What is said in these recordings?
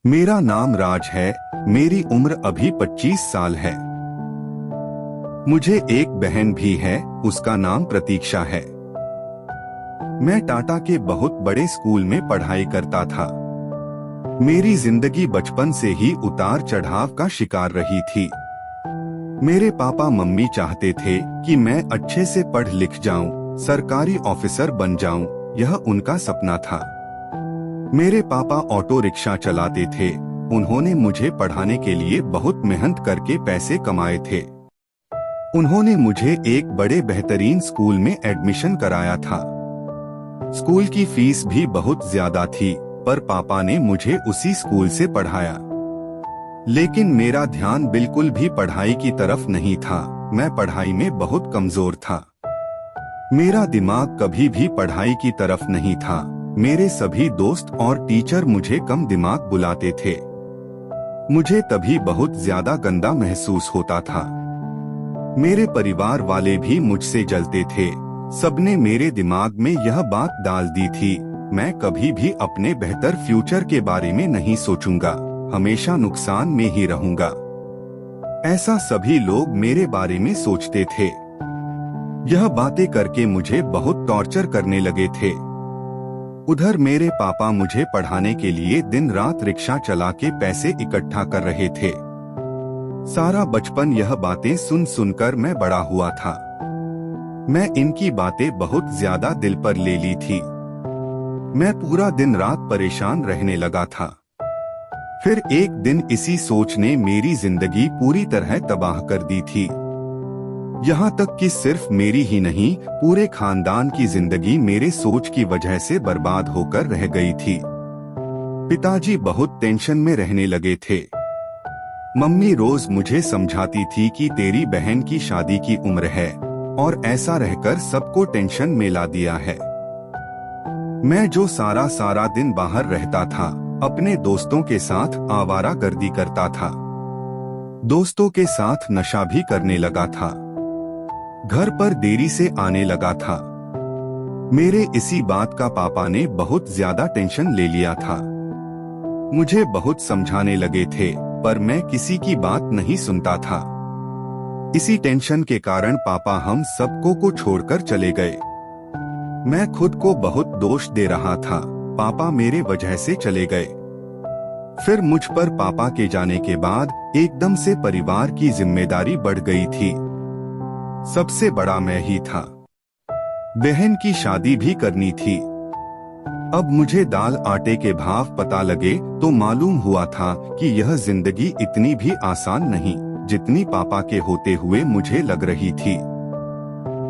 मेरा नाम राज है। मेरी उम्र अभी 25 साल है। मुझे एक बहन भी है, उसका नाम प्रतीक्षा है। मैं टाटा के बहुत बड़े स्कूल में पढ़ाई करता था। मेरी जिंदगी बचपन से ही उतार चढ़ाव का शिकार रही थी। मेरे पापा मम्मी चाहते थे कि मैं अच्छे से पढ़ लिख जाऊं, सरकारी ऑफिसर बन जाऊं, यह उनका सपना था। मेरे पापा ऑटो रिक्शा चलाते थे। उन्होंने मुझे पढ़ाने के लिए बहुत मेहनत करके पैसे कमाए थे। उन्होंने मुझे एक बड़े बेहतरीन स्कूल में एडमिशन कराया था। स्कूल की फीस भी बहुत ज्यादा थी, पर पापा ने मुझे उसी स्कूल से पढ़ाया। लेकिन मेरा ध्यान बिल्कुल भी पढ़ाई की तरफ नहीं था। मैं पढ़ाई में बहुत कमजोर था। मेरा दिमाग कभी भी पढ़ाई की तरफ नहीं था। मेरे सभी दोस्त और टीचर मुझे कम दिमाग बुलाते थे। मुझे तभी बहुत ज्यादा गंदा महसूस होता था। मेरे परिवार वाले भी मुझसे जलते थे। सबने मेरे दिमाग में यह बात डाल दी थी, मैं कभी भी अपने बेहतर फ्यूचर के बारे में नहीं सोचूंगा, हमेशा नुकसान में ही रहूंगा। ऐसा सभी लोग मेरे बारे में सोचते थे। यह बातें करके मुझे बहुत टॉर्चर करने लगे थे। उधर मेरे पापा मुझे पढ़ाने के लिए दिन रात रिक्शा चला के पैसे इकट्ठा कर रहे थे। सारा बचपन यह बातें सुन सुनकर मैं बड़ा हुआ था। मैं इनकी बातें बहुत ज्यादा दिल पर ले ली थी। मैं पूरा दिन रात परेशान रहने लगा था। फिर एक दिन इसी सोच ने मेरी जिंदगी पूरी तरह तबाह कर दी थी। यहाँ तक कि सिर्फ मेरी ही नहीं, पूरे खानदान की जिंदगी मेरे सोच की वजह से बर्बाद होकर रह गई थी। पिताजी बहुत टेंशन में रहने लगे थे। मम्मी रोज मुझे समझाती थी कि तेरी बहन की शादी की उम्र है और ऐसा रहकर सबको टेंशन में ला दिया है। मैं जो सारा दिन बाहर रहता था, अपने दोस्तों के साथ आवारागर्दी करता था। दोस्तों के साथ नशा भी करने लगा था। घर पर देरी से आने लगा था। मेरे इसी बात का पापा ने बहुत ज्यादा टेंशन ले लिया था। मुझे बहुत समझाने लगे थे, पर मैं किसी की बात नहीं सुनता था। इसी टेंशन के कारण पापा हम सबको को छोड़कर चले गए। मैं खुद को बहुत दोष दे रहा था, पापा मेरे वजह से चले गए। फिर मुझ पर पापा के जाने के बाद एकदम से परिवार की जिम्मेदारी बढ़ गई थी। सबसे बड़ा मैं ही था। बहन की शादी भी करनी थी। अब मुझे दाल आटे के भाव पता लगे तो मालूम हुआ था कि यह जिंदगी इतनी भी आसान नहीं जितनी पापा के होते हुए मुझे लग रही थी।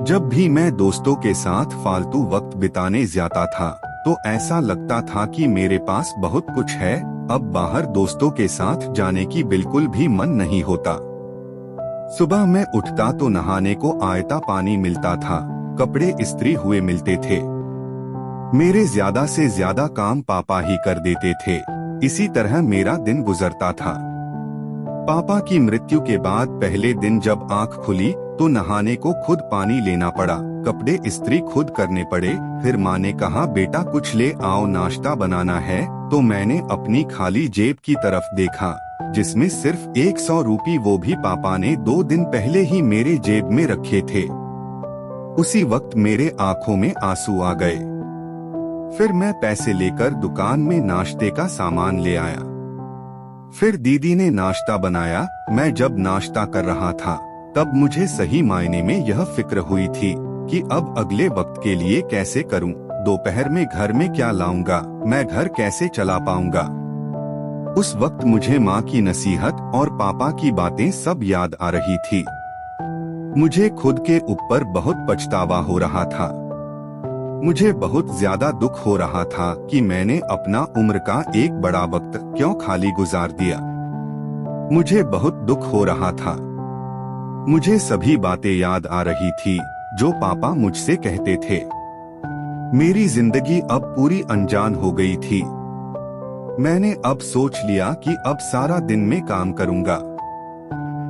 जब भी मैं दोस्तों के साथ फालतू वक्त बिताने जाता था तो ऐसा लगता था कि मेरे पास बहुत कुछ है। अब बाहर दोस्तों के साथ जाने की बिल्कुल भी मन नहीं होता। सुबह मैं उठता तो नहाने को आयता पानी मिलता था, कपड़े इस्त्री हुए मिलते थे। मेरे ज्यादा से ज्यादा काम पापा ही कर देते थे। इसी तरह मेरा दिन गुजरता था। पापा की मृत्यु के बाद पहले दिन जब आंख खुली तो नहाने को खुद पानी लेना पड़ा, कपड़े इस्त्री खुद करने पड़े। फिर माँ ने कहा, बेटा कुछ ले आओ, नाश्ता बनाना है। तो मैंने अपनी खाली जेब की तरफ देखा जिसमें सिर्फ 100 रुपये, वो भी पापा ने 2 दिन पहले ही मेरे जेब में रखे थे। उसी वक्त मेरे आंखों में आंसू आ गए। फिर मैं पैसे लेकर दुकान में नाश्ते का सामान ले आया। फिर दीदी ने नाश्ता बनाया। मैं जब नाश्ता कर रहा था तब मुझे सही मायने में यह फिक्र हुई थी कि अब अगले वक्त के लिए कैसे करूं, दोपहर में घर में क्या लाऊंगा, मैं घर कैसे चला पाऊंगा। उस वक्त मुझे माँ की नसीहत और पापा की बातें सब याद आ रही थी। मुझे खुद के ऊपर बहुत पछतावा हो रहा था। मुझे बहुत ज्यादा दुख हो रहा था कि मैंने अपना उम्र का एक बड़ा वक्त क्यों खाली गुजार दिया। मुझे बहुत दुख हो रहा था। मुझे सभी बातें याद आ रही थी जो पापा मुझसे कहते थे। मेरी जिंदगी अब पूरी अनजान हो गई थी। मैंने अब सोच लिया कि अब सारा दिन में काम करूंगा।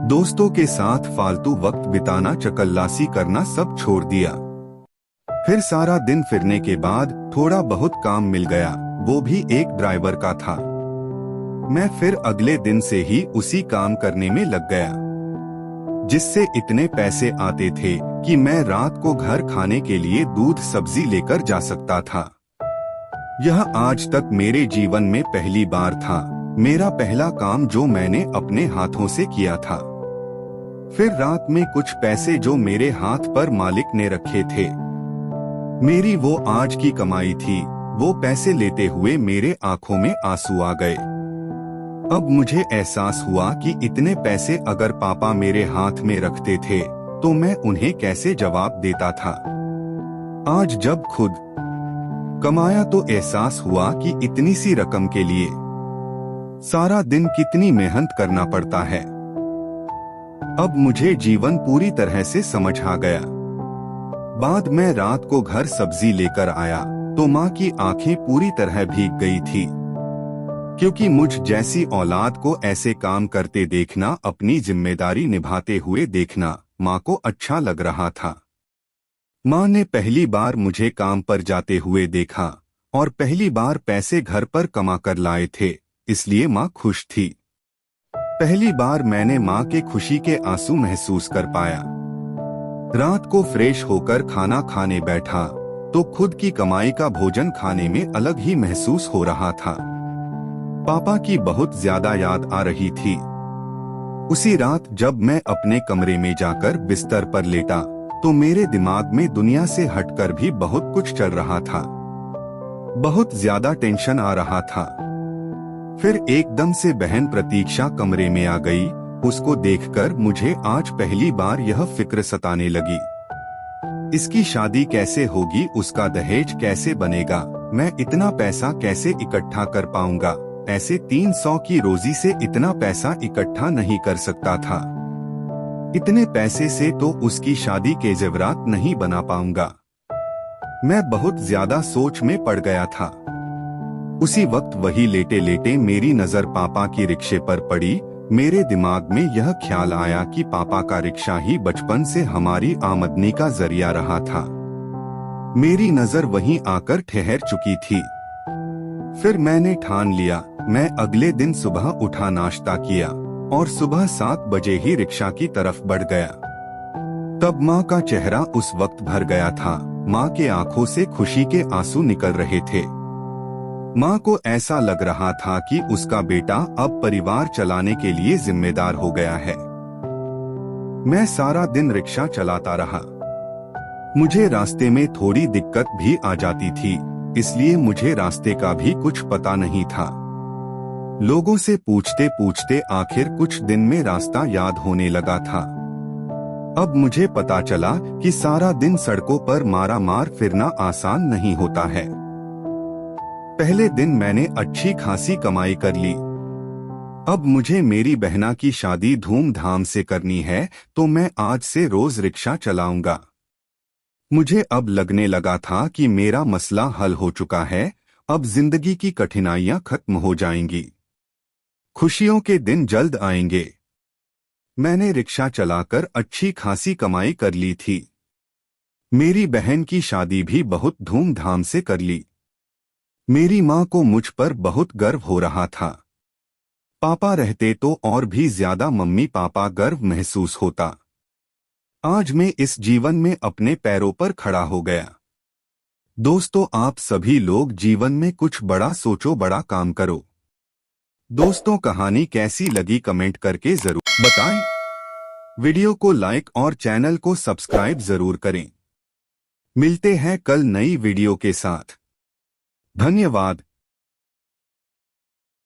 दोस्तों के साथ फालतू वक्त बिताना, चकल्लासी करना सब छोड़ दिया। फिर सारा दिन फिरने के बाद थोड़ा बहुत काम मिल गया, वो भी एक ड्राइवर का था। मैं फिर अगले दिन से ही उसी काम करने में लग गया, जिससे इतने पैसे आते थे कि मैं रात को घर खाने के लिए दूध सब्जी लेकर जा सकता था। यह आज तक मेरे जीवन में पहली बार था, मेरा पहला काम जो मैंने अपने हाथों से किया था। फिर रात में कुछ पैसे जो मेरे हाथ पर मालिक ने रखे थे, मेरी वो आज की कमाई थी, वो पैसे लेते हुए मेरे आंखों में आंसू आ गए। अब मुझे एहसास हुआ कि इतने पैसे अगर पापा मेरे हाथ में रखते थे तो मैं उन्हें कैसे जवाब देता था। आज जब खुद कमाया तो एहसास हुआ कि इतनी सी रकम के लिए सारा दिन कितनी मेहनत करना पड़ता है। अब मुझे जीवन पूरी तरह से समझ आ गया। बाद में रात को घर सब्जी लेकर आया तो माँ की आंखें पूरी तरह भीग गई थी, क्योंकि मुझ जैसी औलाद को ऐसे काम करते देखना, अपनी जिम्मेदारी निभाते हुए देखना माँ को अच्छा लग रहा था। माँ ने पहली बार मुझे काम पर जाते हुए देखा और पहली बार पैसे घर पर कमा कर लाए थे, इसलिए माँ खुश थी। पहली बार मैंने माँ के खुशी के आंसू महसूस कर पाया। रात को फ्रेश होकर खाना खाने बैठा तो खुद की कमाई का भोजन खाने में अलग ही महसूस हो रहा था। पापा की बहुत ज्यादा याद आ रही थी। उसी रात जब मैं अपने कमरे में जाकर बिस्तर पर लेटा तो मेरे दिमाग में दुनिया से हटकर भी बहुत कुछ चल रहा था। बहुत ज्यादा टेंशन आ रहा था। फिर एकदम से बहन प्रतीक्षा कमरे में आ गई। उसको देखकर मुझे आज पहली बार यह फिक्र सताने लगी, इसकी शादी कैसे होगी, उसका दहेज कैसे बनेगा, मैं इतना पैसा कैसे इकट्ठा कर पाऊंगा। ऐसे 300 की रोजी से इतना पैसा इकट्ठा नहीं कर सकता था। इतने पैसे से तो उसकी शादी के जेवरात नहीं बना पाऊंगा। मैं बहुत ज्यादा सोच में पड़ गया था। उसी वक्त वही लेटे लेटे मेरी नजर पापा की रिक्शे पर पड़ी। मेरे दिमाग में यह ख्याल आया कि पापा का रिक्शा ही बचपन से हमारी आमदनी का जरिया रहा था। मेरी नजर वहीं आकर ठहर चुकी थी। फिर मैंने ठान लिया। मैं अगले दिन सुबह उठा, नाश्ता किया और सुबह 7 बजे ही रिक्शा की तरफ बढ़ गया। तब माँ का चेहरा उस वक्त भर गया था। माँ के आंखों से खुशी के आंसू निकल रहे थे। माँ को ऐसा लग रहा था कि उसका बेटा अब परिवार चलाने के लिए जिम्मेदार हो गया है। मैं सारा दिन रिक्शा चलाता रहा। मुझे रास्ते में थोड़ी दिक्कत भी आ जाती थी, इसलिए मुझे रास्ते का भी कुछ पता नहीं था। लोगों से पूछते पूछते आखिर कुछ दिन में रास्ता याद होने लगा था। अब मुझे पता चला कि सारा दिन सड़कों पर मारा मार फिरना आसान नहीं होता है। पहले दिन मैंने अच्छी खासी कमाई कर ली। अब मुझे मेरी बहना की शादी धूमधाम से करनी है, तो मैं आज से रोज रिक्शा चलाऊंगा। मुझे अब लगने लगा था कि मेरा मसला हल हो चुका है। अब जिंदगी की कठिनाइयां खत्म हो जाएंगी। खुशियों के दिन जल्द आएंगे। मैंने रिक्शा चलाकर अच्छी खासी कमाई कर ली थी। मेरी बहन की शादी भी बहुत धूमधाम से कर ली। मेरी माँ को मुझ पर बहुत गर्व हो रहा था। पापा रहते तो और भी ज्यादा मम्मी पापा गर्व महसूस होता। आज मैं इस जीवन में अपने पैरों पर खड़ा हो गया। दोस्तों, आप सभी लोग जीवन में कुछ बड़ा सोचो, बड़ा काम करो। दोस्तों, कहानी कैसी लगी कमेंट करके जरूर बताएं। वीडियो को लाइक और चैनल को सब्सक्राइब जरूर करें। मिलते हैं कल नई वीडियो के साथ। धन्यवाद।